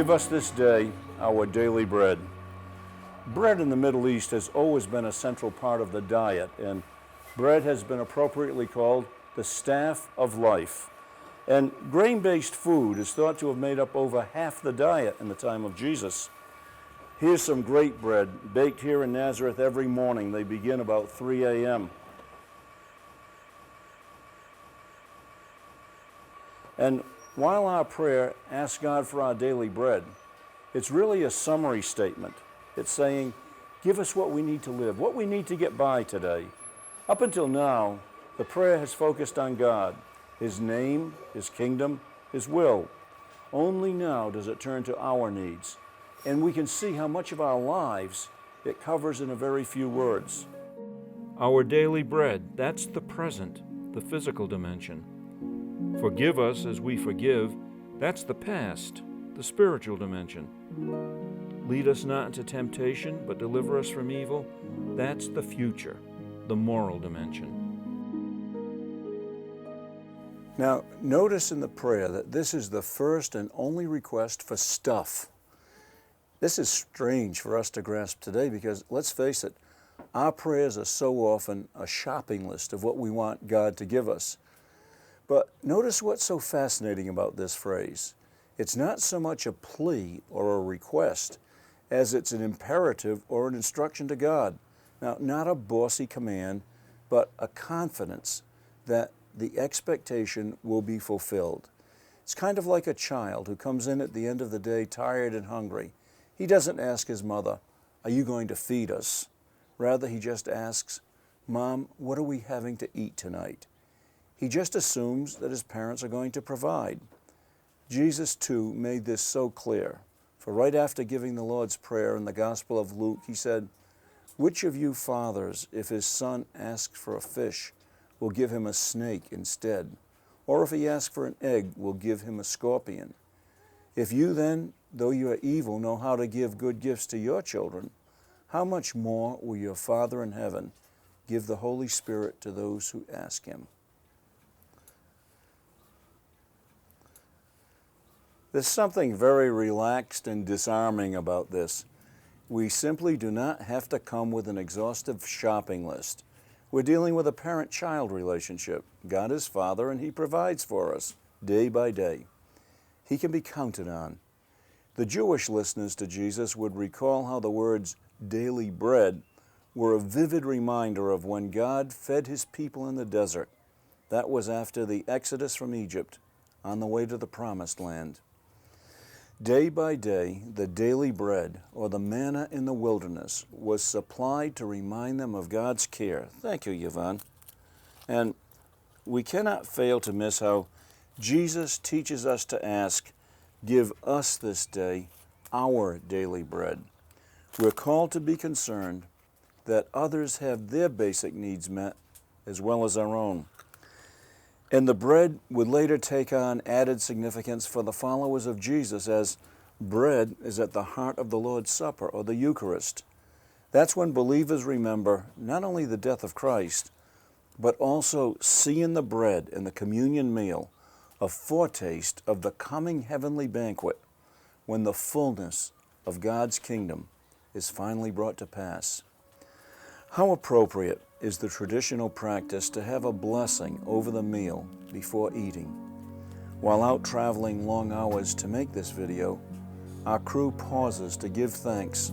Give us this day our daily bread. Bread in the Middle East has always been a central part of the diet, and bread has been appropriately called the staff of life. And grain-based food is thought to have made up over half the diet in the time of Jesus. Here's some great bread, baked here in Nazareth every morning. They begin about 3 a.m. And while our prayer asks God for our daily bread, it's really a summary statement. It's saying, give us what we need to live, what we need to get by today. Up until now, the prayer has focused on God, His name, His kingdom, His will. Only now does it turn to our needs. And we can see how much of our lives it covers in a very few words. Our daily bread, that's the present, the physical dimension. Forgive us as we forgive, that's the past, the spiritual dimension. Lead us not into temptation, but deliver us from evil, that's the future, the moral dimension. Now, notice in the prayer that this is the first and only request for stuff. This is strange for us to grasp today because, let's face it, our prayers are so often a shopping list of what we want God to give us. But notice what's so fascinating about this phrase. It's not so much a plea or a request as it's an imperative or an instruction to God. Now, not a bossy command, but a confidence that the expectation will be fulfilled. It's kind of like a child who comes in at the end of the day tired and hungry. He doesn't ask his mother, "Are you going to feed us?" Rather, he just asks, "Mom, what are we having to eat tonight?" He just assumes that his parents are going to provide. Jesus, too, made this so clear. For right after giving the Lord's Prayer in the Gospel of Luke, he said, "Which of you fathers, if his son asks for a fish, will give him a snake instead? Or if he asks for an egg, will give him a scorpion? If you then, though you are evil, know how to give good gifts to your children, how much more will your Father in heaven give the Holy Spirit to those who ask him?" There's something very relaxed and disarming about this. We simply do not have to come with an exhaustive shopping list. We're dealing with a parent-child relationship. God is Father, and He provides for us day by day. He can be counted on. The Jewish listeners to Jesus would recall how the words daily bread were a vivid reminder of when God fed His people in the desert. That was after the Exodus from Egypt, on the way to the Promised Land. Day by day, the daily bread, or the manna in the wilderness, was supplied to remind them of God's care. Thank you, Yvonne. And we cannot fail to miss how Jesus teaches us to ask, "Give us this day our daily bread." We're called to be concerned that others have their basic needs met as well as our own. And the bread would later take on added significance for the followers of Jesus, as bread is at the heart of the Lord's Supper, or the Eucharist. That's when believers remember not only the death of Christ, but also see in the bread and the communion meal a foretaste of the coming heavenly banquet when the fullness of God's kingdom is finally brought to pass. How appropriate is the traditional practice to have a blessing over the meal before eating. While out traveling long hours to make this video, our crew pauses to give thanks.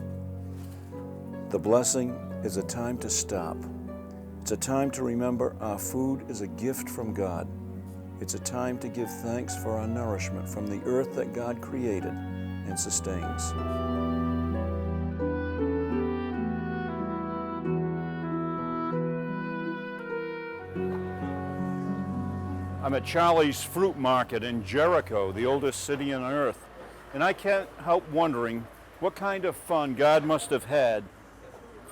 The blessing is a time to stop. It's a time to remember our food is a gift from God. It's a time to give thanks for our nourishment from the earth that God created and sustains. I'm at Charlie's Fruit Market in Jericho, the oldest city on earth, and I can't help wondering what kind of fun God must have had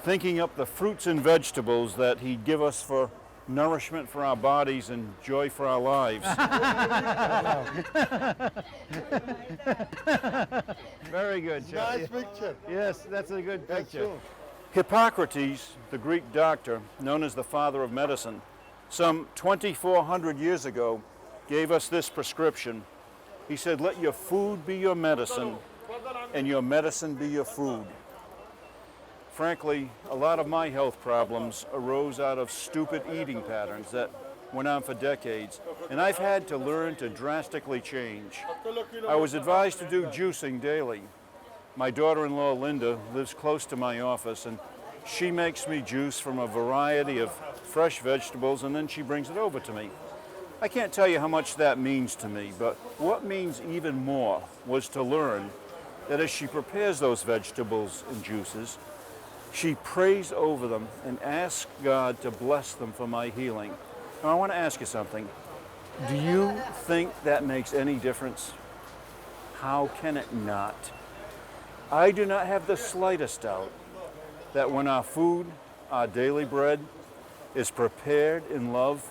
thinking up the fruits and vegetables that He'd give us for nourishment for our bodies and joy for our lives. Very good, Charlie. Nice picture. Yes, that's a good picture. Sure. Hippocrates, the Greek doctor, known as the father of medicine, some 2,400 years ago, gave us this prescription. He said, "Let your food be your medicine, and your medicine be your food. Frankly, a lot of my health problems arose out of stupid eating patterns that went on for decades, and I've had to learn to drastically change. I was advised to do juicing daily. My daughter-in-law, Linda, lives close to my office, and she makes me juice from a variety of fresh vegetables, and then she brings it over to me. I can't tell you how much that means to me, but what means even more was to learn that as she prepares those vegetables and juices, she prays over them and asks God to bless them for my healing. Now, I want to ask you something. Do you think that makes any difference? How can it not? I do not have the slightest doubt that when our food, our daily bread, is prepared in love,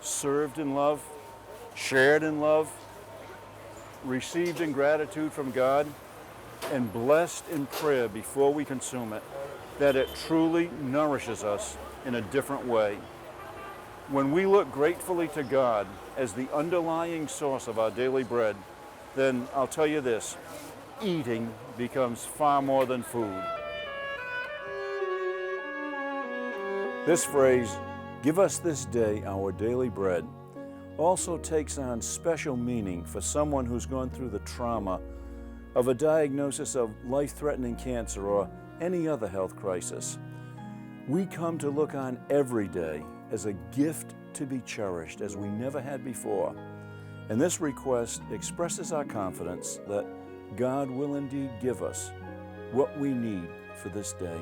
served in love, shared in love, received in gratitude from God, and blessed in prayer before we consume it, that it truly nourishes us in a different way. When we look gratefully to God as the underlying source of our daily bread, then I'll tell you this, eating becomes far more than food. This phrase, "Give us this day our daily bread," also takes on special meaning for someone who's gone through the trauma of a diagnosis of life-threatening cancer or any other health crisis. We come to look on every day as a gift to be cherished as we never had before. And this request expresses our confidence that God will indeed give us what we need for this day.